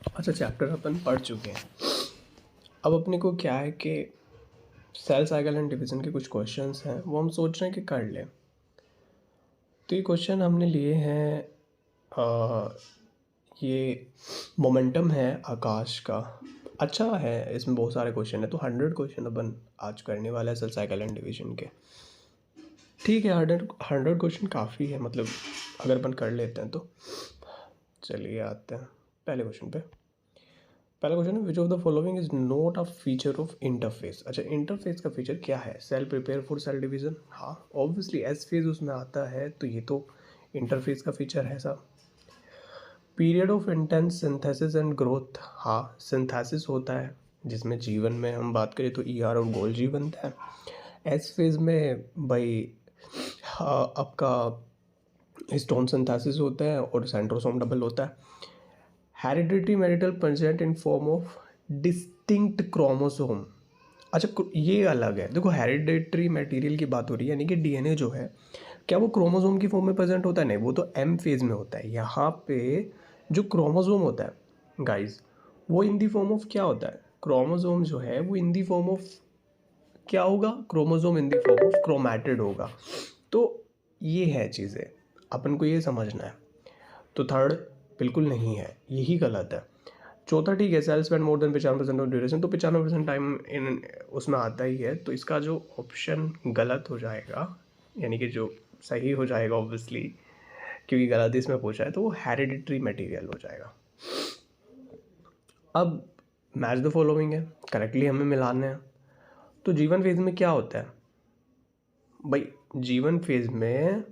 अच्छा, चैप्टर अपन पढ़ चुके हैं। अब अपने को क्या है कि सेल साइकिल एंड डिवीज़न के कुछ क्वेश्चंस हैं, वो हम सोच रहे हैं कि कर लें। तो ये क्वेश्चन हमने लिए हैं, ये मोमेंटम है आकाश का। अच्छा है, इसमें बहुत सारे क्वेश्चन है, तो 100 क्वेश्चन अपन आज करने वाला है सेल साइकिल एंड डिवीज़न के। ठीक है, 100 क्वेश्चन काफ़ी है, मतलब अगर अपन कर लेते हैं तो। चलिए आते हैं पहले क्वेश्चन पे। पहला क्वेश्चन है, which of the following is not a feature of interface. अच्छा, इंटरफेस का फीचर क्या है? Cell prepare for cell division. हाँ, ऑब्वियसली एस फेज उसमें आता है, तो ये तो इंटरफेस का फीचर है साहब। Period of intense synthesis and growth. हाँ, सिंथेसिस होता है, जिसमें जीवन में हम बात करें तो ईआर और गोल्जी बनता है। एस फेज में भाई हाँ, आपका हिस्टोन सिंथेसिस होता है और सेंट्रोसोम डबल होता है। Heredity marital present in form of distinct chromosome. अच्छा, ये अलग है। देखो, हेरिडिटरी मटेरियल की बात हो रही है, यानी कि डीएनए जो है, क्या वो क्रोमोसोम की फॉर्म में प्रेजेंट होता है? नहीं, वो तो एम फेज में होता है। यहाँ पे जो क्रोमोसोम होता है गाइस, वो इन दी फॉर्म ऑफ क्या होता है? क्रोमोसोम जो है वो इन दी फॉर्म ऑफ क्या होगा? Chromosome in the form of chromatid होगा। तो ये है चीज़ें, अपन को ये समझना है। तो थर्ड बिल्कुल नहीं है, यही गलत है। चौथा ठीक है, cell spend more than 95% of duration, तो 95% टाइम इन उसमें आता ही है। तो इसका जो ऑप्शन गलत हो जाएगा, यानी कि जो सही हो जाएगा ऑब्वियसली, क्योंकि गलत इसमें पूछा है, तो वो हेरिडिटरी मटेरियल हो जाएगा। अब मैच द फॉलोइंग है, करेक्टली हमें मिलाने हैं। तो जीवन फेज में क्या होता है भाई? जीवन फेज में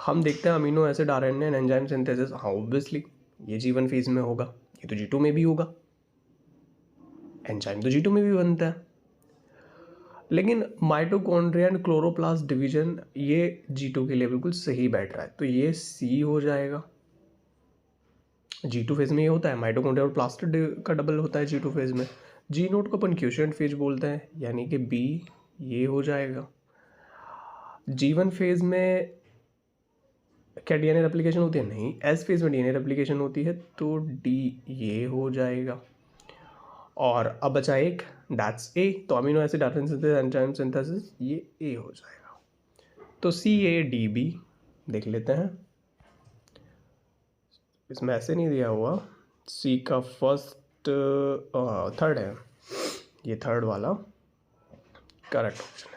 हम देखते हैं amino acid, RNA and enzyme synthesis. हाँ, ऑब्वियसली ये जीवन फेज में होगा, ये तो G2 में भी होगा। एंजाइम तो G2 में भी बनता है, लेकिन माइटोकॉन्ड्रिया एंड क्लोरोप्लास्ट डिवीजन ये G2 के लिए बिल्कुल सही बैठ रहा है, तो ये C हो जाएगा। G2 फेज में ये होता है, माइटोकॉन्ड्रिया और प्लास्टिड का डबल होता है G2 फेज में। G नोट को अपन क्यूशेंट फेज बोलते हैं, यानी कि B ये हो जाएगा। G1 फेज में क्या डीएनए रेप्लिकेशन होती है? नहीं। एस फेज में डीएनए रेप्लिकेशन होती है, तो D ये हो जाएगा। और अब बचा एक, दैट्स ए। तो amino acid RNA synthesis enzyme synthesis, ये ए हो जाएगा। तो CADB देख लेते हैं। इसमें ऐसे नहीं दिया हुआ, सी का फर्स्ट थर्ड है, ये थर्ड वाला करेक्ट ऑप्शन है।